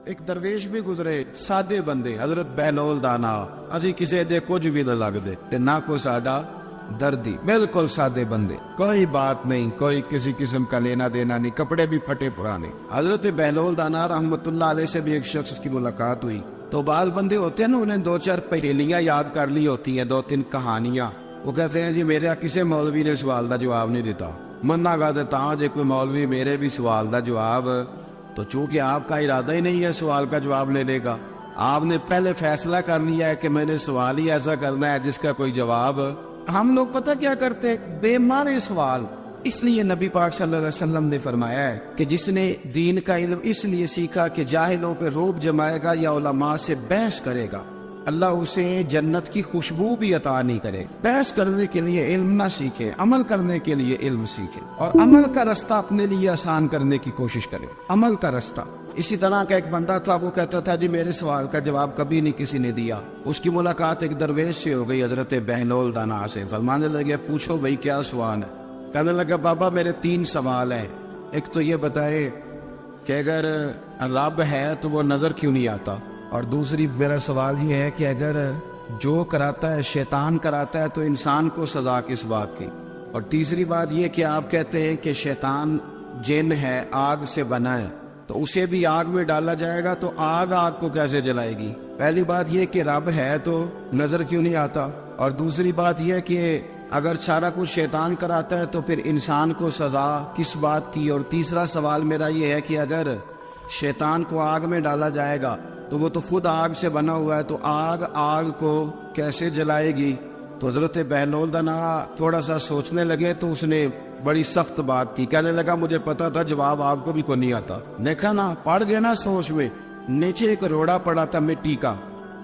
ایک درویش بھی گزرے، سادے بندے، حضرت بہلول دانا، اسی کسی دے کچھ بھی نہ لگ دے تے نہ کوئی ساڈا دردی، بالکل سادے بندے، کوئی بات نہیں، کوئی کسی قسم کا لینا دینا نہیں، کپڑے بھی پھٹے پرانے۔ حضرت بہلول دانا رحمت اللہ علیہ سے بھی ایک شخص کی ملاقات ہوئی، تو بعض بندے ہوتے ہیں نا، انہیں 2-4 پہیلیاں یاد کر لی ہوتی ہیں، 2-3 کہانیاں، وہ کہتے ہیں جی میرا کسی مولوی نے سوال دا جواب نہیں دیتا، مننا گا دیتا ہوں جی کوئی مولوی میرے بھی سوال دا جواب، تو چونکہ آپ کا ارادہ ہی نہیں ہے سوال کا جواب لینے کا، آپ نے پہلے فیصلہ کر لیا ہے کہ میں نے سوال ہی ایسا کرنا ہے جس کا کوئی جواب۔ ہم لوگ پتہ کیا کرتے ہیں، بے معنی سوال۔ اس لیے نبی پاک صلی اللہ علیہ وسلم نے فرمایا ہے کہ جس نے دین کا علم اس لیے سیکھا کہ جاہلوں پہ روب جمائے گا یا علماء سے بحث کرے گا، اللہ اسے جنت کی خوشبو بھی عطا نہیں کرے۔ بحث کرنے کے لیے علم نہ سیکھے، عمل کرنے کے لیے علم سیکھے، اور عمل کا رستہ اپنے لیے آسان کرنے کی کوشش کرے، عمل کا رستہ۔ اسی طرح کا ایک بندہ تھا، وہ کہتا تھا جی میرے سوال کا جواب کبھی نہیں کسی نے دیا۔ اس کی ملاقات ایک درویش سے ہو گئی، حضرت بہلول دانا سے۔ فرمانے لگے پوچھو بھائی کیا سوال ہے؟ کہنے لگا بابا میرے 3 سوال ہیں، ایک تو یہ بتائے کہ اگر رب ہے تو وہ نظر کیوں نہیں آتا، اور دوسری میرا سوال یہ ہے کہ اگر جو کراتا ہے شیطان کراتا ہے تو انسان کو سزا کس بات کی، اور تیسری بات یہ کہ آپ کہتے ہیں کہ شیطان جن ہے، آگ سے بنا ہے، تو اسے بھی آگ میں ڈالا جائے گا تو آگ کو کیسے جلائے گی؟ پہلی بات یہ کہ رب ہے تو نظر کیوں نہیں آتا، اور دوسری بات یہ کہ اگر سارا کچھ شیطان کراتا ہے تو پھر انسان کو سزا کس بات کی، اور تیسرا سوال میرا یہ ہے کہ اگر شیطان کو آگ میں ڈالا جائے گا تو وہ تو خود آگ سے بنا ہوا ہے، تو آگ کو کیسے جلائے گی؟ تو حضرت بہلول دانا تھوڑا سا سوچنے لگے تو اس نے بڑی سخت بات کی، کہنے لگا مجھے پتا تھا جواب آپ کو بھی کوئی نہیں آتا، دیکھا نا پڑ گیا نا سوچ میں۔ نیچے ایک روڑا پڑا تھا مٹی کا،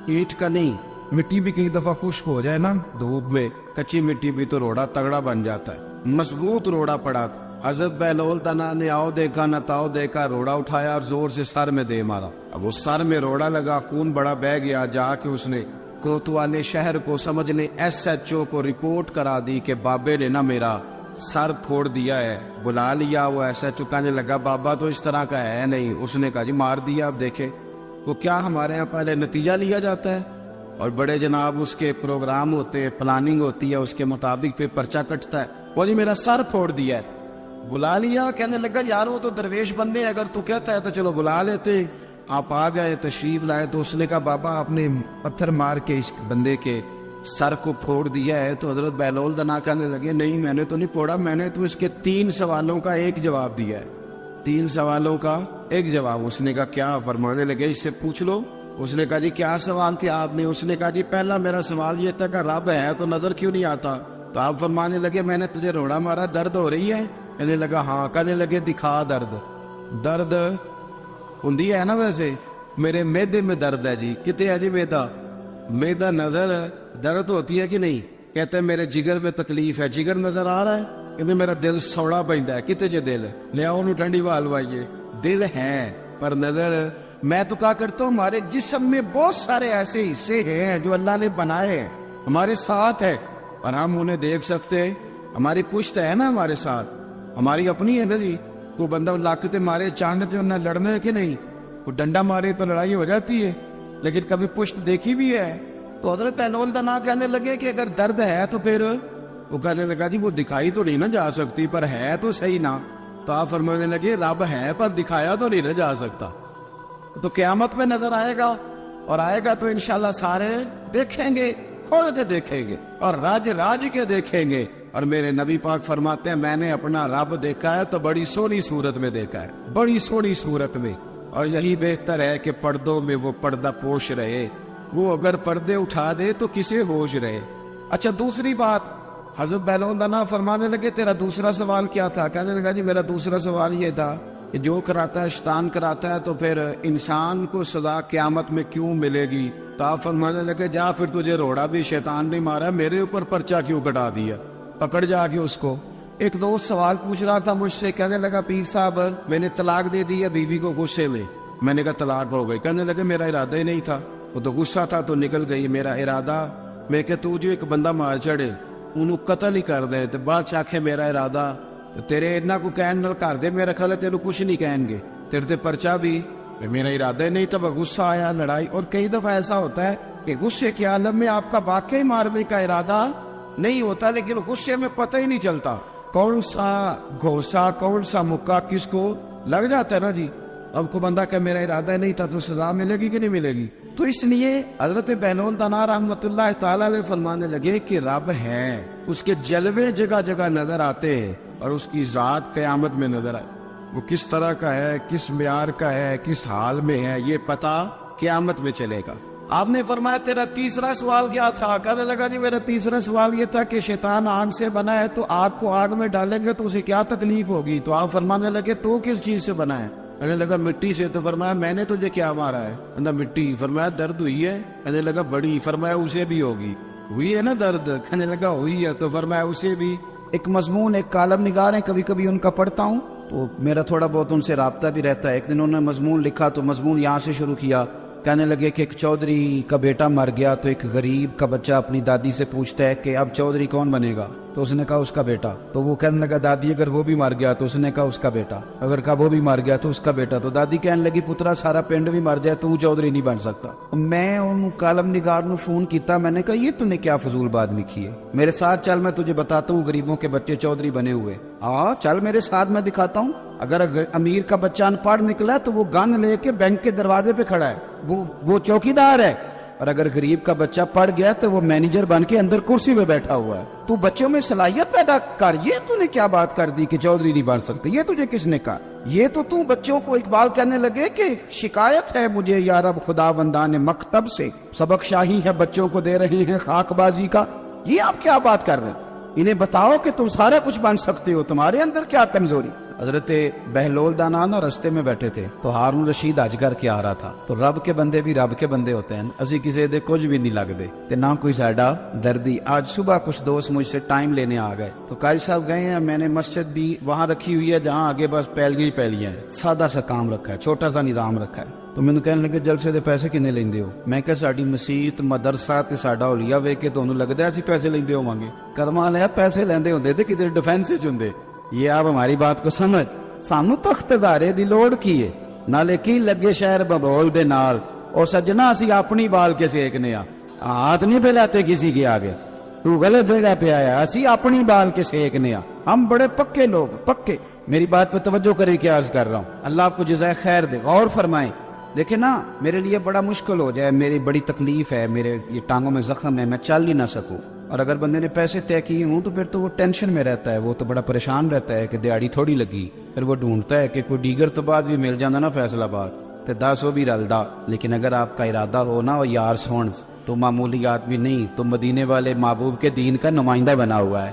اینٹ کا نہیں، مٹی بھی کئی دفعہ خشک ہو جائے نا دھوپ میں، کچی مٹی بھی تو روڑا تگڑا بن جاتا ہے، مضبوط روڑا پڑا تھا۔ حضرت بہلول دانا نے آؤ دیکھا نہ تاؤ دیکھا، روڑا اٹھایا اور زور سے سر میں دے مارا، اب وہ سر میں روڑا لگا، خون بڑا بہہ گیا، جا کے اس نے کوتوالے شہر کو سمجھنے SHO کو رپورٹ کرا دی کہ بابے نے نا میرا سر پھوڑ دیا ہے۔ بلا لیا، وہ SHO کہنے لگا بابا تو اس طرح کا ہے نہیں، اس نے کہا جی مار دیا۔ اب دیکھے وہ کیا ہمارے ہاں پہلے نتیجہ لیا جاتا ہے، اور بڑے جناب اس کے پروگرام ہوتے ہیں، پلاننگ ہوتی ہے، اس کے مطابق پھر پرچہ کٹتا ہے، وہ جی میرا سر پھوڑ دیا ہے۔ بلا لیا، کہنے لگا یار وہ تو درویش بندے، اگر تو کہتا ہے تو چلو بلا لیتے۔ آپ آ گئے، تشریف لائے، تو اس نے کہا بابا آپ نے پتھر مار کے اس بندے کے سر کو پھوڑ دیا ہے۔ تو حضرت بہلول دانا کہنے لگے نہیں میں نے تو نہیں پھوڑا، میں نے تو اس کے 3 سوالوں کا ایک جواب دیا ہے، 3 سوالوں کا ایک جواب۔ اس نے کہا کیا؟ فرمانے لگے اس سے پوچھ لو۔ اس نے کہا جی کیا سوال تھے آپ نے؟ اس نے کہا جی پہلا میرا سوال یہ تھا کہ رب ہے تو نظر کیوں نہیں آتا؟ تو آپ فرمانے لگے میں نے تجھے روڑا مارا، درد ہو رہی ہے؟ کہنے لگا ہاں۔ کہنے لگے دکھا درد ہوندی ہے نا؟ ویسے میرے میدے میں درد ہے جی۔ کتے ہے جی میدا نظر درد ہوتی ہے کہ نہیں؟ کہتے ہیں میرے جگر میں تکلیف ہے، جگر نظر آ رہا ہے؟ کہتے میرا دل سوڑا پیندا ہے، کتے جے دل لے آؤ انہوں ٹھنڈی وال وائیے، دل ہے پر نظر۔ میں تو کہا کرتا ہوں ہمارے جسم میں بہت سارے ایسے حصے ہیں جو اللہ نے بنائے ہیں، ہمارے ساتھ ہے اور ہم انہیں دیکھ سکتے ہیں۔ ہماری پشت ہے نا ہمارے ساتھ، ہماری اپنی ہے نا جی۔ کوئی بندہ لاکتے مارے چاندتے انہیں لڑنے ہے کہ نہیں؟ کوئی ڈنڈا مارے تو لڑائی ہو جاتی ہے، لیکن کبھی پشت دیکھی بھی ہے؟ تو حضرت بہلول دانا کہنے لگے کہ اگر درد ہے تو پھر وہ کہنے لگا جی وہ دکھائی تو نہیں نہ جا سکتی پر ہے تو صحیح نا۔ تو آپ فرمانے لگے رب ہے پر دکھایا تو نہیں نہ جا سکتا، تو قیامت میں نظر آئے گا، اور آئے گا تو انشاءاللہ سارے دیکھیں گے، کھول کے دیکھیں گے اور راج کے دیکھیں گے۔ اور میرے نبی پاک فرماتے ہیں میں نے اپنا رب دیکھا ہے تو بڑی سونی صورت میں دیکھا ہے، بڑی سونی صورت میں، اور یہی بہتر ہے کہ پردوں میں وہ پردہ پوش رہے، وہ اگر پردے اٹھا دے تو کسے ہوش رہے۔ اچھا دوسری بات، حضرت بہلول دانا فرمانے لگے تیرا دوسرا سوال کیا تھا؟ کہنے لگا جی میرا دوسرا سوال یہ تھا کہ جو کراتا ہے شیطان کراتا ہے تو پھر انسان کو سزا قیامت میں کیوں ملے گی؟ تو آپ فرمانے لگے جا پھر تجھے روڑا بھی شیطان نہیں مارا، میرے اوپر پرچہ کیوں کٹا دیا؟ پکڑ جا کے اس کو۔ ایک دوست سوال پوچھ رہا تھا مجھ سے، کہنے لگا پیر صاحب میں نے طلاق دے دی ہے بیوی کو غصے میں۔ میں نے کہا طلاق ہو گئی؟ کہنے لگے میرا ارادہ ہی نہیں تھا، وہ تو غصہ تھا تو نکل گئی، میرا ارادہ میں کہ تو جو ایک بندہ مار چڑھے انہوں قتل ہی کر دے تو بعد چاکھے میرا ارادہ تو تیرے اتنا کو کہن نال کر دے، میرا خیال ہے تیرے کچھ نہیں کہیں گے، تیرے تے پرچہ بھی میرا ارادہ نہیں تھا، غصہ آیا، لڑائی. اور کئی دفعہ ایسا ہوتا ہے کہ غصے کے عالم میں آپ کا واقعی مارنے کا ارادہ نہیں ہوتا، لیکن غصے میں پتہ ہی نہیں چلتا کون سا گھوسا کون سا مکہ کس کو لگ جاتا ہے نا جی. اب کو بندہ کہ میرا ارادہ نہیں تھا تو سزا ملے گی کہ نہیں ملے گی؟ تو اس لیے حضرت بہلول دانا رحمت اللہ تعالی علیہ فرمانے لگے کہ رب ہے، اس کے جلوے جگہ جگہ نظر آتے ہیں اور اس کی ذات قیامت میں نظر آئے. وہ کس طرح کا ہے، کس معیار کا ہے، کس حال میں ہے، یہ پتہ قیامت میں چلے گا. آپ نے فرمایا تیرا تیسرا سوال کیا تھا؟ کہنے لگا جی میرا تیسرا سوال یہ تھا کہ شیطان آگ سے بنا ہے تو آگ کو آگ میں ڈالیں گے تو اسے کیا تکلیف ہوگی؟ تو آپ فرمانے لگے تو کس چیز سے بنا ہے؟ کہنے لگا مٹی سے. تو فرمایا میں نے تجھے کیا مارا ہے؟ کہنا مٹی. فرمایا درد ہوئی ہے؟ کہنے لگا بڑی. فرمایا اسے بھی ہوگی. ہوئی ہے نا درد؟ کہنے لگا ہوئی ہے. تو فرمایا اسے بھی. ایک مضمون ایک کالم نگار ہیں، کبھی کبھی ان کا پڑھتا ہوں تو میرا تھوڑا بہت ان سے رابطہ بھی رہتا ہے. ایک دن انہوں نے مضمون لکھا تو مضمون یہاں سے شروع کیا. کہنے لگے کہ ایک چودھری کا بیٹا مر گیا تو ایک غریب کا بچہ اپنی دادی سے پوچھتا ہے کہ اب چودھری کون بنے گا؟ تو اس نے کہا اس کا بیٹا. تو وہ کہنے لگا دادی اگر وہ بھی مر گیا؟ تو اس نے کہا اس کا بیٹا. اگر کہا وہ بھی مر گیا تو اس کا بیٹا. تو دادی کہنے لگی پترا سارا پنڈ بھی مر جائے تو چودھری نہیں بن سکتا. میں ان کالم نگار نے فون کیتا، میں نے کہا یہ تو نے کیا فضول بات لکھی ہے، میرے ساتھ چل میں تجھے بتاتا ہوں غریبوں کے بچے چودھری بنے ہوئے. ہاں چل میرے ساتھ میں دکھاتا ہوں. اگر امیر کا بچہ ان پڑھ نکلا تو وہ گن لے کے بینک کے دروازے پہ کھڑا ہے، وہ چوکیدار ہے. اور اگر غریب کا بچہ پڑھ گیا تو وہ مینیجر بن کے اندر کرسی پہ بیٹھا ہوا ہے. تو بچوں میں صلاحیت پیدا کر. یہ تو نے کیا بات کر دی کہ چودھری نہیں بن سکتے؟ یہ تجھے کس نے کہا؟ یہ تو بچوں کو اقبال کہنے لگے کہ شکایت ہے مجھے یا رب خدا بندان مکتب سے، سبق شاہی ہے بچوں کو دے رہے ہیں خاک بازی کا. یہ آپ کیا بات کر رہے ہیں؟ انہیں بتاؤ کہ تم سارا کچھ بن سکتے ہو، تمہارے اندر کیا کمزوری؟ حضرت بہلول دانا رستے میں بیٹھے تھے تو ہارون رشید حج کر کے آ رہا تھا. تو رب کے بندے بھی رب کے بندے ہوتے ہیں، اسی کسی دے کچھ بھی نہیں لگتے تے نہ کوئی ساڈا دردی. آج صبح کچھ دوست مجھ سے ٹائم لینے آ گئے تو قاری صاحب گئے ہیں. میں نے مسجد بھی وہاں رکھی ہوئی ہے جہاں آگے بس پیلیاں ہیں، سادہ سا کام رکھا ہے، چھوٹا سا نظام رکھا ہے. تو مینوں کہنے لگے جلسے دے پیسے کنے لیندے ہو؟ میں کہ ساڈی مسجد مدرسہ تے ساڈا اولیا ویکھ کے تانوں لگدا اسی پیسے لیندے ہوواਂਗੇ. کرما لیا پیسے لیندے ہوندے تے کدھر ڈیفینس وچ ہوندے. یہ آپ ہماری بات کو سمجھ. سانو تخت دارے دی لوڑ کی ہے، نالے کی لگے شہر ببول دے نال. اور سجنا اسی اپنی بال کے سیکنے ہاتھ نہیں پھیلاتے کسی کے آگے. تو غلط جگہ پہ آیا، اسی اپنی بال کے سیکنے. ہم بڑے پکے لوگ، پکے. میری بات پہ توجہ کرے کہ عرض کر رہا ہوں. اللہ آپ کو جزائے خیر دے. غور فرمائیں. دیکھیں نا میرے لیے بڑا مشکل ہو جائے، میری بڑی تکلیف ہے، میرے یہ ٹانگوں میں زخم ہے، میں چل ہی نہ سکوں. اور اگر بندے نے پیسے طے کیے ہوں تو پھر تو وہ ٹینشن میں رہتا ہے، وہ تو بڑا پریشان رہتا ہے کہ دیہڑی تھوڑی لگی. پھر وہ ڈھونڈتا ہے کہ کوئی دیگر تو بعد بھی مل جانا نا فیصل آباد تے 10 بھی رلدا. لیکن اگر آپ کا ارادہ ہو نا اور یار سون تو معمولی آدمی نہیں، تو مدینے والے محبوب کے دین کا نمائندہ بنا ہوا ہے.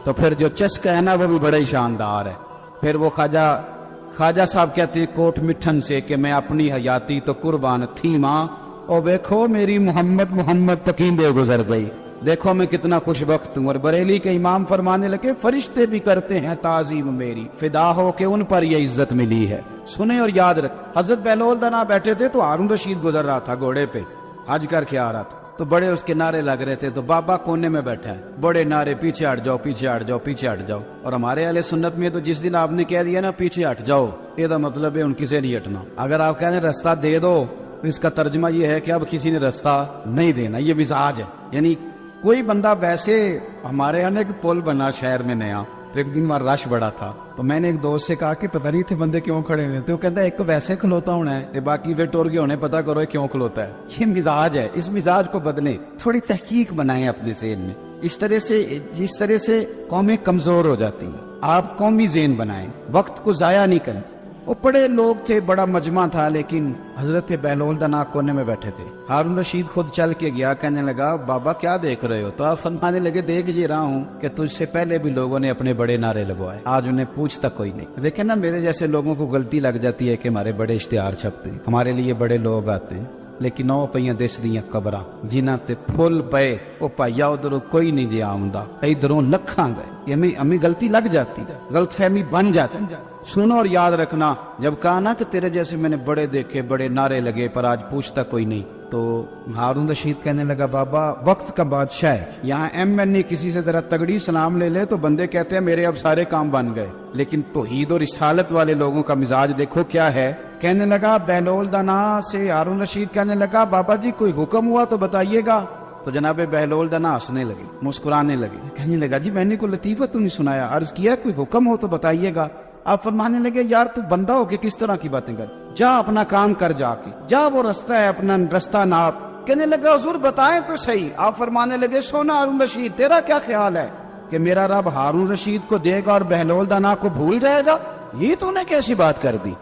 تو پھر جو چسکا ہے نا وہ بھی بڑا ہی شاندار ہے. پھر وہ خواجہ صاحب کہتے ہیں کوٹ مٹھن سے کہ میں اپنی حیاتی تو قربان تھی ماں، اور دیکھو میری محمد تکیندے گزر گئی. دیکھو میں کتنا خوش بخت ہوں. اور بریلی کے امام فرمانے لگے فرشتے بھی کرتے ہیں تعظیم میری، فدا ہو کہ ان پر یہ عزت ملی ہے. سنیں اور یاد رکھ. حضرت بہلول دانا بیٹھے تھے تو ہارون رشید گزر رہا تھا گھوڑے پہ، حج کر کے آ رہا تھا. تو بڑے اس کے نعرے لگ رہے تھے. تو بابا کونے میں بیٹھا ہے، بڑے نعرے پیچھے ہٹ جاؤ پیچھے ہٹ جاؤ پیچھے ہٹ جاؤ. اور ہمارے اہل سنت میں تو جس دن آپ نے کہہ دیا نا پیچھے ہٹ جاؤ، یہ دا مطلب ہے ان کسی نہیں ہٹنا. اگر آپ کہہ رہے ہیں رستہ دے دو تو اس کا ترجمہ یہ ہے کہ اب کسی نے رستہ نہیں دینا. یہ مزاج ہے. یعنی کوئی بندہ ویسے ہمارے یہاں ایک پل بنا شہر میں نیا، تو ایک دن وہاں رش بڑا تھا. تو میں نے ایک دوست سے کہا کہ پتہ نہیں تھے بندے کیوں کھڑے ہوئے. تو وہ کہتا ہے ایک ویسے کھلوتا ہونا ہے، باقی پھر ٹور کے ہونے پتہ کرو کیوں کھلوتا ہے. یہ مزاج ہے. اس مزاج کو بدلیں، تھوڑی تحقیق بنائیں اپنے ذہن میں. جس طرح سے قومیں کمزور ہو جاتی ہیں، آپ قومی ذہن بنائیں، وقت کو ضائع نہیں کریں. وہ بڑے لوگ تھے، بڑا مجمع تھا، لیکن حضرت بہلول دانا کونے میں بیٹھے تھے. ہارون رشید خود چل کے گیا، کہنے لگا بابا کیا دیکھ رہے ہو؟ تو آپ فرمانے لگے دیکھ یہ رہا ہوں کہ تجھ سے پہلے بھی لوگوں نے اپنے بڑے نعرے لگوائے، آج انہیں پوچھتا کوئی نہیں. دیکھیں نا میرے جیسے لوگوں کو غلطی لگ جاتی ہے کہ ہمارے بڑے اشتہار چھپتے ہیں، ہمارے لیے بڑے لوگ آتے ہیں، لیکن او پئیاں دس دیاں قبراں جنہاں تے پھل پئے او پائیا ادھروں کوئی نہیں جی آمدا، ادھروں لکھاں گئے. ہمیں غلطی لگ جاتی ہے، غلط فہمی بن جاتی ہے. سنو اور یاد رکھنا، جب کہا نا کہ تیرے جیسے میں نے بڑے دیکھے، بڑے نعرے لگے، پر آج پوچھتا کوئی نہیں. تو ہارون رشید کہنے لگا بابا وقت کا بادشاہ ہے، یہاں MNA کسی سے ذرا تگڑی سلام لے لے تو بندے کہتے ہیں میرے اب سارے کام بن گئے. لیکن توحید اور رسالت والے لوگوں کا مزاج دیکھو کیا ہے. کہنے لگا بہلول دانا سے ہارون رشید کہنے لگا بابا جی کوئی حکم ہوا تو بتائیے گا. تو جناب بہلول دانا ہنسنے لگے, مسکرانے لگے, کہنے لگا جی میں نے کوئی لطیفہ تو نہیں سنایا, عرض کیا کوئی حکم ہو تو بتائیے گا. آپ فرمانے لگے یار تو بندہ ہو کے کس طرح کی باتیں کر, جا اپنا کام کر, جا کے جا وہ رستہ ہے اپنا رستہ ناپ. کہنے لگا حضور بتائیں تو صحیح. آپ فرمانے لگے سونا ہارون رشید تیرا کیا خیال ہے کہ میرا رب ہارون رشید کو دے گا اور بہلول دانا کو بھول جائے گا؟ یہ تو نے کیسی بات کر دی,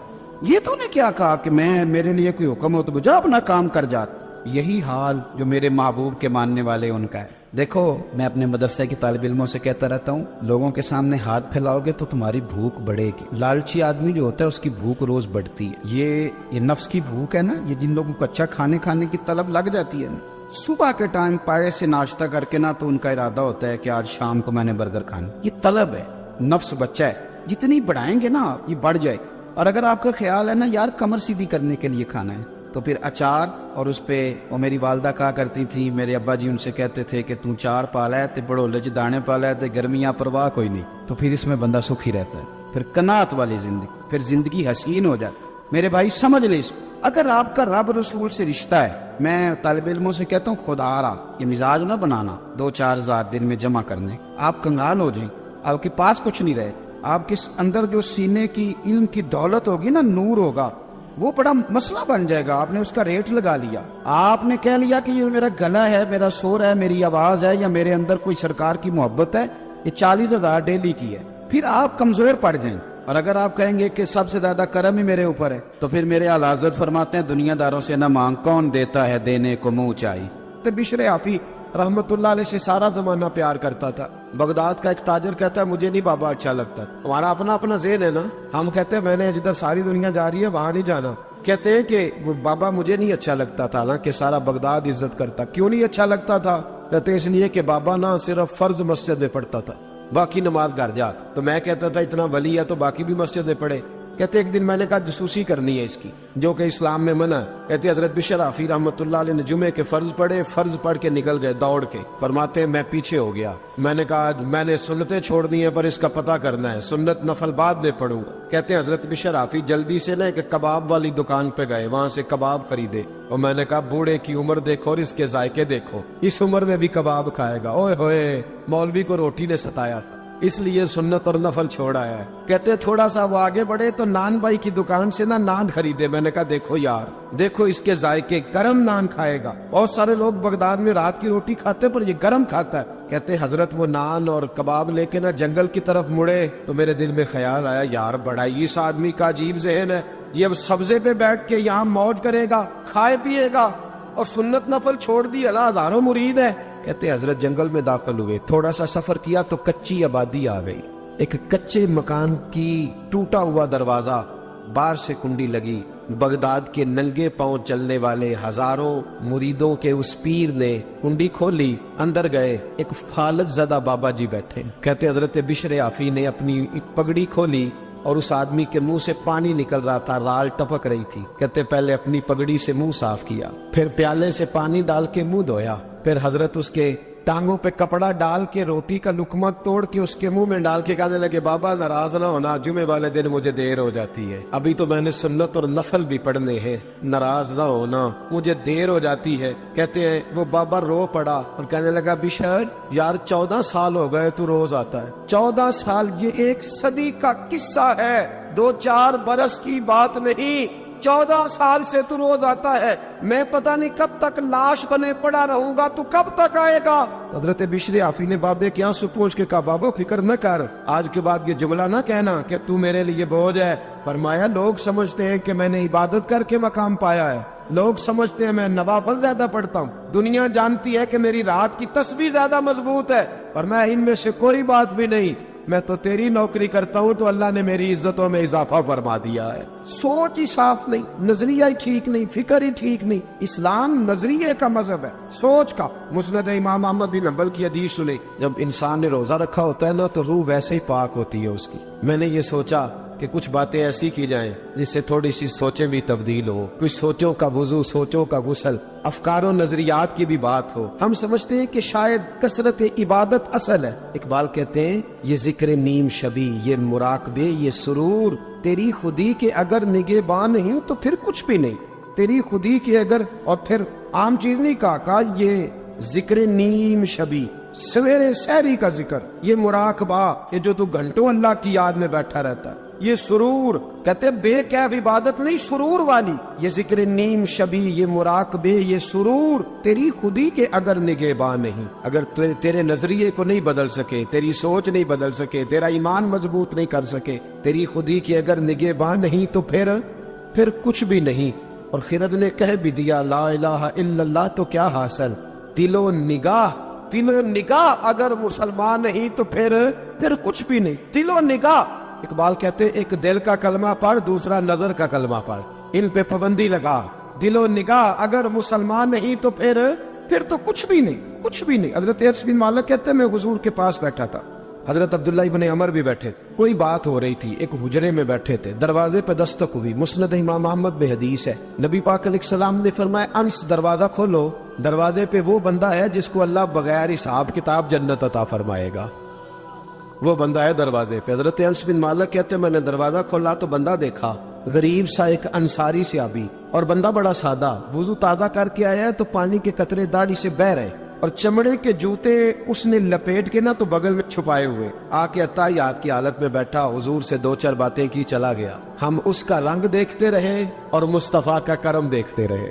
یہ تو نے کیا کہا کہ میں میرے لیے کوئی حکم ہو تو جا اپنا کام کر جا. یہی حال جو میرے محبوب کے ماننے والے ان کا ہے. دیکھو میں اپنے مدرسے کے طالب علموں سے کہتا رہتا ہوں, لوگوں کے سامنے ہاتھ پھیلاؤ گے تو تمہاری بھوک بڑھے گی. لالچی آدمی جو ہوتا ہے اس کی بھوک روز بڑھتی ہے. یہ نفس کی بھوک ہے نا, یہ جن لوگوں کو اچھا کھانے کی طلب لگ جاتی ہے نا, صبح کے ٹائم پائے سے ناشتہ کر کے نا تو ان کا ارادہ ہوتا ہے کہ آج شام کو میں نے برگر کھانا. یہ طلب ہے, نفس بچہ ہے, جتنی بڑھائیں گے نا یہ بڑھ جائے. اور اگر آپ کا خیال ہے نا یار کمر سیدھی کرنے کے لیے کھانا ہے تو پھر اچار, اور اس پہ وہ میری والدہ کہا کرتی تھی, میرے ابا جی ان سے کہتے تھے کہ تو چار پالا ہے تے بڑولے چ دانے پالا ہے تے گرمیاں پرواہ کوئی نہیں. تو پھر اس میں بندہ سکھی رہتا ہے, پھر قناعت والی زندگی, پھر زندگی حسین ہو جاتی. میرے بھائی سمجھ لے اس کو, اگر آپ کا رب رسول سے رشتہ ہے, میں طالب علموں سے کہتا ہوں خدا را یہ مزاج نہ بنانا 2-4 ہزار دن میں جمع کرنے, آپ کنگال ہو جائیں, آپ کے پاس کچھ نہیں رہے. آپ کے اندر جو سینے کی علم کی دولت ہوگی نا, نور ہوگا, وہ بڑا مسئلہ بن جائے گا. آپ نے اس کا ریٹ لگا لیا, آپ نے کہہ لیا کہ یہ میرا گلا ہے, میرا سور ہے, میری آواز ہے, یا میرے اندر کوئی سرکار کی محبت ہے, یہ 40,000 ڈیلی کی ہے. پھر آپ کمزور پڑ جائیں. اور اگر آپ کہیں گے کہ سب سے زیادہ کرم ہی میرے اوپر ہے, تو پھر میرے اعلی حضرت فرماتے ہیں دنیا داروں سے نہ مانگ, کون دیتا ہے دینے کو منہ چاہیے. تو بشر حافی رحمت اللہ علیہ سے سارا زمانہ پیار کرتا تھا. بغداد کا ایک تاجر کہتا ہے مجھے نہیں بابا اچھا لگتا. ہمارا اپنا ذہن ہے نا, ہم کہتے ہیں میں نے جدھر ساری دنیا جا رہی ہے وہاں نہیں جانا. کہتے ہیں کہ بابا مجھے نہیں اچھا لگتا تھا نا کہ سارا بغداد عزت کرتا. کیوں نہیں اچھا لگتا تھا؟ کہتے اس لیے کہ بابا نا صرف فرض مسجد میں پڑھتا تھا, باقی نماز گھر جا. تو میں کہتا تھا اتنا ولی ہے تو باقی بھی مسجد میں پڑھے. کہتے ایک دن میں نے کہا جسوسی کرنی ہے اس کی, جو کہ اسلام میں منع ہے. کہتے حضرت بشر حافی رحمت اللہ علیہ نے جمعے کے فرض پڑھے, فرض پڑھ کے نکل گئے دوڑ کے. فرماتے ہیں میں پیچھے ہو گیا, میں نے کہا میں نے سنتیں چھوڑ دی ہیں پر اس کا پتہ کرنا ہے, سنت نفل بعد میں پڑھوں. کہتے ہیں حضرت بشر حافی جلدی سے نا ایک کباب والی دکان پہ گئے, وہاں سے کباب خریدے. اور میں نے کہا بوڑھے کی عمر دیکھو اور اس کے ذائقے دیکھو, اس عمر میں بھی کباب کھائے گا. اوئے ہوئے, مولوی کو روٹی نے ستایا تھا اس لیے سنت اور نفل چھوڑ آیا ہے. کہتے تھوڑا سا وہ آگے بڑھے تو نان بھائی کی دکان سے نا نان خریدے. میں نے کہا دیکھو یار, دیکھو اس کے ذائقے, گرم نان کھائے گا. بہت سارے لوگ بغداد میں رات کی روٹی کھاتے پر یہ گرم کھاتا ہے. کہتے حضرت وہ نان اور کباب لے کے نا جنگل کی طرف مڑے تو میرے دل میں خیال آیا یار بڑا ہی اس آدمی کا عجیب ذہن ہے, یہ اب سبزے پہ بیٹھ کے یہاں موج کرے گا, کھائے پیے گا, اور سنت نفل چھوڑ دی, اللہ ہزاروں مرید ہے. کہتے حضرت جنگل میں داخل ہوئے, تھوڑا سا سفر کیا تو کچی آبادی آ گئی. ایک کچے مکان کی ٹوٹا ہوا دروازہ, باہر سے کنڈی لگی. بغداد کے ننگے پاؤں چلنے والے ہزاروں مریدوں کے اس پیر نے کنڈی کھولی, اندر گئے. ایک فالج زدہ بابا جی بیٹھے. کہتے حضرت بشر حافی نے اپنی پگڑی کھولی اور اس آدمی کے منہ سے پانی نکل رہا تھا, رال ٹپک رہی تھی. کہتے پہلے اپنی پگڑی سے منہ صاف کیا, پھر پیالے سے پانی ڈال کے منہ دھویا, پھر حضرت اس کے ٹانگوں پہ کپڑا ڈال کے روٹی کا لقمہ توڑ کے اس کے منہ میں ڈال کے کہنے لگے بابا ناراض نہ ہونا, جمعے والے دن مجھے دیر ہو جاتی ہے, ابھی تو میں نے سنت اور نفل بھی پڑھنے ہیں, ناراض نہ ہونا مجھے دیر ہو جاتی ہے. کہتے ہیں وہ بابا رو پڑا اور کہنے لگا بشر یار 14 سال ہو گئے تو روز آتا ہے. 14 سال یہ 1 صدی کا قصہ ہے, 2-4 برس کی بات نہیں. 14 سال سے تو روز آتا ہے. میں پتہ نہیں کب تک لاش بنے پڑا رہوں گا, تو کب تک آئے گا؟ حضرت بشر حافی نے بابے کے آنسو پوچھ کے کہا بابو فکر نہ کر, آج کے بعد یہ جملہ نہ کہنا کہ تو میرے لیے بوجھ ہے. فرمایا لوگ سمجھتے ہیں کہ میں نے عبادت کر کے مقام پایا ہے, لوگ سمجھتے ہیں میں نوافل زیادہ پڑھتا ہوں, دنیا جانتی ہے کہ میری رات کی تسبیح زیادہ مضبوط ہے, اور میں ان میں سے کوئی بات بھی نہیں. میں تو تیری نوکری کرتا ہوں تو اللہ نے میری عزتوں میں اضافہ فرما دیا ہے. سوچ ہی صاف نہیں, نظریہ ہی ٹھیک نہیں, فکر ہی ٹھیک نہیں. اسلام نظریے کا مذہب ہے, سوچ کا. مسند امام احمد بن حنبل کی حدیث سنی, جب انسان نے روزہ رکھا ہوتا ہے نا تو روح ویسے ہی پاک ہوتی ہے اس کی. میں نے یہ سوچا کہ کچھ باتیں ایسی کی جائیں جس سے تھوڑی سی سوچیں بھی تبدیل ہو, کچھ سوچوں کا وضو, سوچوں کا غسل, افکار و نظریات کی بھی بات ہو. ہم سمجھتے ہیں کہ شاید کثرت عبادت اصل ہے. اقبال کہتے ہیں یہ ذکر نیم شبی, یہ مراقبے, یہ سرور, تیری خودی کے اگر نگہباں نہیں تو پھر کچھ بھی نہیں، تیری خودی کے اگر، اور پھر عام چیز نہیں کہا یہ ذکر نیم شبی، سویرے سحری کا ذکر، یہ مراقبہ، یہ جو تو گھنٹوں اللہ کی یاد میں بیٹھا رہتا ہے، یہ سرور، کہتے بے کیف عبادت نہیں، سرور والی، یہ ذکر نیم شبی، یہ مراقبے، یہ سرور، تیری خودی کے اگر نگہباں نہیں، اگر تیرے نظریے کو نہیں بدل سکے، تیری سوچ نہیں بدل سکے، تیرا ایمان مضبوط نہیں کر سکے، تیری خودی کے اگر نگہباں نہیں تو پھر کچھ بھی نہیں۔ اور خرد نے کہہ بھی دیا لا الہ الا اللہ تو کیا حاصل، دل و نگاہ اگر مسلمان نہیں تو پھر کچھ بھی نہیں، دل و نگاہ۔ اقبال کہتے ایک دل کا کلمہ پڑھ، دوسرا نظر کا کلمہ پڑھ، ان پہ پابندی لگا، دل و نگاہ اگر مسلمان نہیں تو پھر تو کچھ بھی نہیں۔ حضرت انس بن مالک کہتے میں حضور کے پاس بیٹھا تھا، حضرت عبداللہ ابن عمر بھی بیٹھے تھے، کوئی بات ہو رہی تھی، ایک حجرے میں بیٹھے تھے، دروازے پہ دستک ہوئی، مسند امام احمد میں حدیث ہے، نبی پاک علیہ السلام نے فرمایا انس دروازہ کھولو، دروازے پہ وہ بندہ ہے جس کو اللہ بغیر حساب کتاب جنت عطا فرمائے گا، وہ بندہ ہے دروازے پہ۔ حضرت انس بن مالک کہتے میں نے دروازہ کھولا تو بندہ دیکھا، غریب سا ایک انصاری صحابی، اور بندہ بڑا سادہ، وضو تازہ کر کے آیا ہے تو پانی کے قطرے داڑھی سے بہ رہے، اور چمڑے کے جوتے اس نے لپیٹ کے تو بغل میں چھپائے ہوئے، آ کے عطائیات کی حالت میں بیٹھا، حضور سے دو چار باتیں کی، چلا گیا۔ ہم اس کا رنگ دیکھتے رہے اور مصطفیٰ کا کرم دیکھتے رہے۔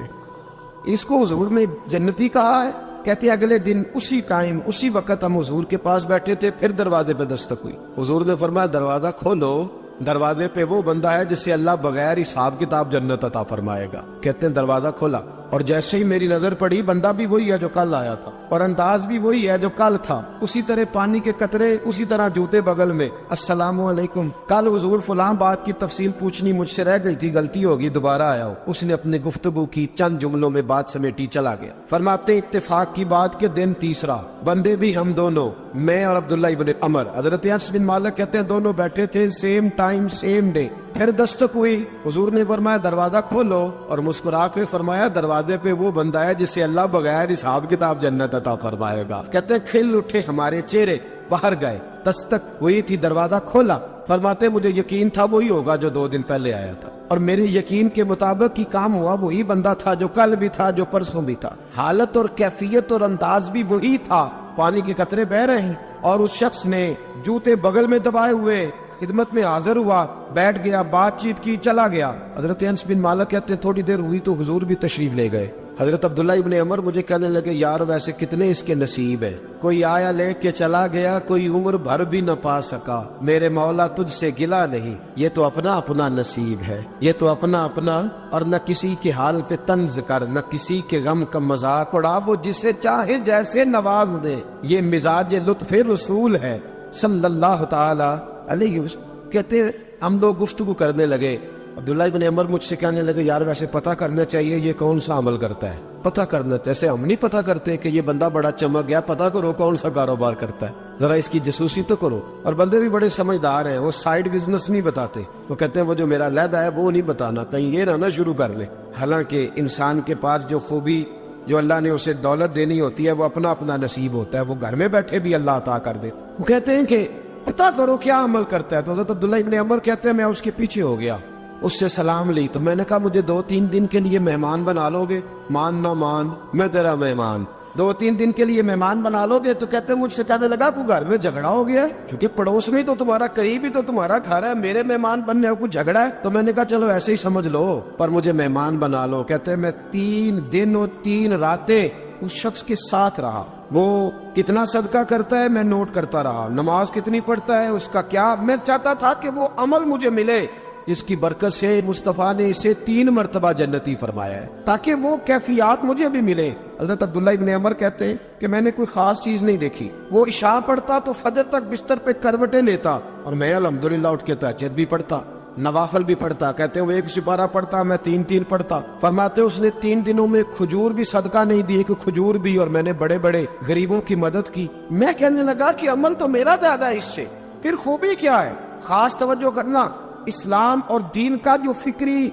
اس کو حضور نے جنتی کہا ہے۔ کہتے اگلے دن اسی ٹائم اسی وقت ہم حضور کے پاس بیٹھے تھے، پھر دروازے پہ دستک ہوئی، حضور نے فرمایا دروازہ کھولو، دروازے پہ وہ بندہ ہے جسے اللہ بغیر حساب کتاب جنت عطا فرمائے گا۔ کہتے ہیں دروازہ کھولا، اور جیسے ہی میری نظر پڑی، بندہ بھی وہی ہے جو کل آیا تھا، اور انداز بھی وہی ہے جو کل تھا، اسی طرح پانی کے قطرے، اسی طرح جوتے بغل میں، السلام علیکم، کل حضور فلاں بات کی تفصیل پوچھنی مجھ سے رہ گئی تھی، غلطی ہوگی، دوبارہ آیا ہو۔ اس نے اپنی گفتگو کی، چند جملوں میں بات سمیٹی، چلا گیا۔ فرماتے اتفاق کی بات کہ دن تیسرا، بندے بھی ہم دونوں، میں اور عبداللہ ابن عمر، حضرت انس بن مالک کہتے ہیں دونوں بیٹھے تھے، سیم ٹائم سیم ڈے۔ پھر دستک ہوئی، حضور نے فرمایا دروازہ کھولو، اور مسکرا کے فرمایا دروازے پہ وہ بندہ ہے جسے اللہ بغیر حساب کتاب جنت عطا فرمائے گا۔ کہتے ہیں کھل اٹھے ہمارے چہرے، باہر گئے، دستک ہوئی تھی، دروازہ کھولا، فرماتے مجھے یقین تھا وہی ہوگا جو 2 دن پہلے آیا تھا، اور میرے یقین کے مطابق ہی کام ہوا، وہی بندہ تھا جو کل بھی تھا، جو پرسوں بھی تھا، حالت اور کیفیت اور انداز بھی وہی تھا، پانی کے قطرے بہ رہے ہیں، اور اس شخص نے جوتے بغل میں دبائے ہوئے خدمت میں حاضر ہوا، بیٹھ گیا، بات چیت کی، چلا گیا۔ حضرت انس بن مالک کہتے ہیں تھوڑی دیر ہوئی تو حضور بھی تشریف لے گئے۔ حضرت عبداللہ ابن عمر مجھے کہنے لگے یار ویسے کتنے اس کے نصیب ہیں، کوئی آیا لیٹ کے چلا گیا، کوئی عمر بھر بھی نہ پا سکا، میرے مولا تجھ سے گلا نہیں، یہ تو اپنا اپنا نصیب ہے، یہ تو اپنا اپنا، اور نہ کسی کے حال پہ طنز کر، نہ کسی کے غم کا مذاق اڑا، وہ جسے چاہے جیسے نواز دے، یہ مزاج لطف رسول ہے صلی اللہ تعالی علیہ وسلم۔ کہتے ہم لوگ گفتگو کرنے لگے، عبداللہ ابن عمر مجھ سے کہنے لگے یار ویسے پتہ کرنا چاہیے یہ کون سا عمل کرتا ہے، پتہ کرنا، جیسے ہم نہیں پتہ کرتے کہ یہ بندہ بڑا چمک گیا، پتہ کرو کون سا کاروبار کرتا ہے، ذرا اس کی جاسوسی تو کرو۔ اور بندے بھی بڑے سمجھدار ہیں، وہ سائیڈ بزنس نہیں بتاتے، وہ کہتے ہیں وہ جو میرا علیحدہ ہے وہ نہیں بتانا، کہیں یہ نہ شروع کر لے۔ حالانکہ انسان کے پاس جو خوبی، جو اللہ نے اسے دولت دینی ہوتی ہے، وہ اپنا اپنا نصیب ہوتا ہے، وہ گھر میں بیٹھے بھی اللہ عطا کر دے۔ وہ کہتے ہیں کہ پتہ کرو کیا عمل کرتا ہے، تو حضرت عبداللہ ابن عمر کہتے ہیں میں اس کے پیچھے ہو گیا، اس سے سلام لی، تو میں نے کہا مجھے 2-3 دن کے لیے مہمان بنا لو گے؟ مان نہ مان، میں تیرا مہمان، 2-3 دن کے لیے مہمان بنا لو گے؟ تو کہتے ہیں مجھ سے کہنے لگا کوئی گھر میں جھگڑا ہو گیا ہے، کیونکہ پڑوس میں تو تمہارا قریب ہی تو تمہارا گھر ہے، میرے مہمان بننے کو کچھ جھگڑا ہے؟ تو میں نے کہا چلو ایسے ہی سمجھ لو، پر مجھے مہمان بنا لو۔ کہتے ہیں میں 3 دن اور 3 راتیں اس شخص کے ساتھ رہا، وہ کتنا صدقہ کرتا ہے میں نوٹ کرتا رہا، نماز کتنی پڑھتا ہے، اس کا کیا، میں چاہتا تھا کہ وہ عمل مجھے ملے، اس کی برکت سے مصطفیٰ نے اسے 3 مرتبہ جنتی فرمایا ہے، تاکہ وہ کیفیات مجھے بھی ملے۔ حضرت عبداللہ ابن عمر کہتے ہیں کہ میں نے کوئی خاص چیز نہیں دیکھی، وہ عشاء پڑھتا تو فجر تک بستر پہ کروٹیں لیتا، اور میں الحمدللہ اٹھ کے تہجد بھی پڑھتا، نوافل بھی پڑھتا۔ کہتے ہیں وہ 1 سپارہ پڑھتا، میں 3 پڑھتا۔ فرماتے اس نے 3 دنوں میں کھجور بھی صدقہ نہیں دی، کہ کھجور بھی، اور میں نے بڑے بڑے غریبوں کی مدد کی۔ میں کہنے لگا کہ عمل تو میرا زیادہ ہے اس سے، پھر خوبی کیا ہے؟ خاص توجہ کرنا، اسلام اور دین کا جو فکری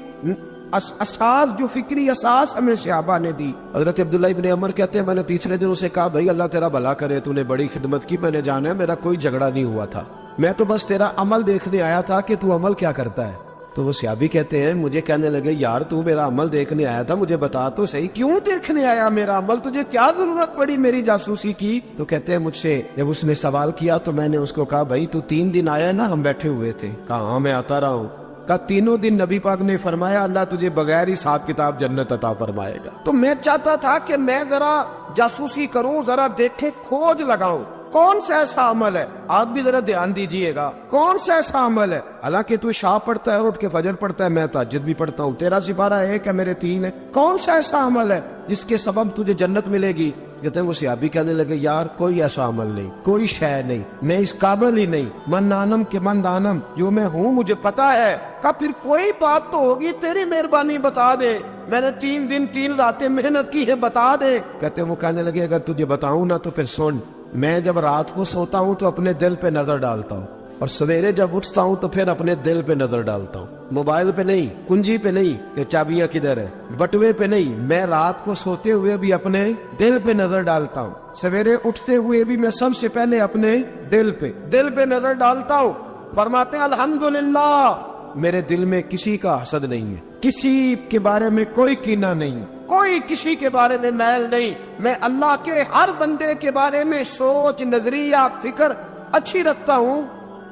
اساس ہمیں صحابہ نے دی۔ حضرت عبداللہ ابن عمر کہتے ہیں میں نے تیسرے دن اسے کہا بھائی اللہ تیرا بھلا کرے، تو نے بڑی خدمت کی، میں نے جانا ہے میرا کوئی جھگڑا نہیں ہوا تھا، میں تو بس تیرا عمل دیکھنے آیا تھا کہ تو عمل کیا کرتا ہے۔ تو وہ صحابی کہتے ہیں مجھے کہنے لگے یار تو میرا عمل دیکھنے آیا تھا, مجھے بتا تو صحیح کیوں دیکھنے آیا میرا عمل, تجھے کیا ضرورت پڑی میری جاسوسی کی؟ تو کہتے ہیں مجھ سے جب اس نے سوال کیا تو میں نے اس کو کہا بھائی تو 3 دن آیا نا, ہم بیٹھے ہوئے تھے. کہا ہاں میں آتا رہا ہوں. کہا 3 دن نبی پاک نے فرمایا اللہ تجھے بغیر ہی حساب کتاب جنت عطا فرمائے گا. تو میں چاہتا تھا کہ میں ذرا جاسوسی کروں, ذرا دیکھیں, کھوج لگاؤں کون سا ایسا عمل ہے. آپ بھی ذرا دھیان دیجئے گا کون سا ایسا عمل ہے. حالانکہ تو عشاء پڑھتا ہے, اٹھ کے فجر پڑھتا ہے, میں تہجد بھی پڑھتا ہوں, تیرا سپارہ 1 ہے میرے 3 ہے. کون سا ایسا عمل ہے جس کے سبب تجھے جنت ملے گی؟ کہتے ہیں وہ صحابی کہنے لگے یار کوئی ایسا عمل نہیں, کوئی شے نہیں, میں اس قابل ہی نہیں. من نانم کے من دانم, جو میں ہوں مجھے پتا ہے. کہا پھر کوئی بات تو ہوگی, تیری مہربانی بتا دے, میں نے 3 دن 3 راتیں محنت کی ہے, بتا دے. کہتے ہیں وہ کہنے لگے اگر تجھے بتاؤں نا تو پھر سن, میں جب رات کو سوتا ہوں تو اپنے دل پہ نظر ڈالتا ہوں, اور سویرے جب اٹھتا ہوں تو پھر اپنے دل پہ نظر ڈالتا ہوں. موبائل پہ نہیں, کنجی پہ نہیں کہ چابیاں کدھر ہے, بٹوے پہ نہیں. میں رات کو سوتے ہوئے بھی اپنے دل پہ نظر ڈالتا ہوں, سویرے اٹھتے ہوئے بھی میں سب سے پہلے اپنے دل پہ نظر ڈالتا ہوں. فرماتے ہیں الحمدللہ میرے دل میں کسی کا حسد نہیں ہے, کسی کے بارے میں کوئی کینہ نہیں, کوئی کسی کے بارے میں میل نہیں. میں اللہ کے ہر بندے کے بارے میں سوچ, نظریہ, فکر اچھی رکھتا ہوں.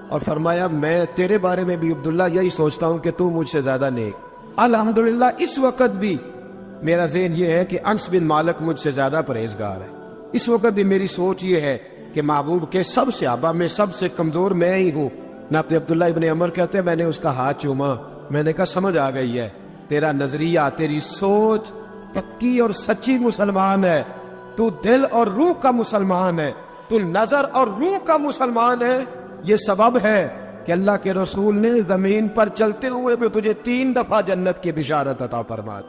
اور فرمایا میں تیرے بارے میں بھی عبداللہ یہی سوچتا ہوں کہ تو مجھ سے زیادہ نیک. الحمدللہ اس وقت بھی میرا ذہن یہ ہے کہ انس بن مالک مجھ سے زیادہ پرہیزگار ہے. اس وقت بھی میری سوچ یہ ہے کہ محبوب کے سب صحابہ میں سب سے کمزور میں ہی ہوں. نہ عبداللہ ابن عمر کہتے ہیں میں نے اس کا ہاتھ چوما, میں نے کہا سمجھ آ گئی ہے, تیرا نظریہ, تیری سوچ پکی اور سچی مسلمان ہے, تو دل اور روح کا مسلمان ہے, تو نظر اور روح کا مسلمان ہے. یہ سبب ہے کہ اللہ کے رسول نے زمین پر چلتے ہوئے بھی تجھے 3 دفعہ جنت کی بشارت عطا فرمائی.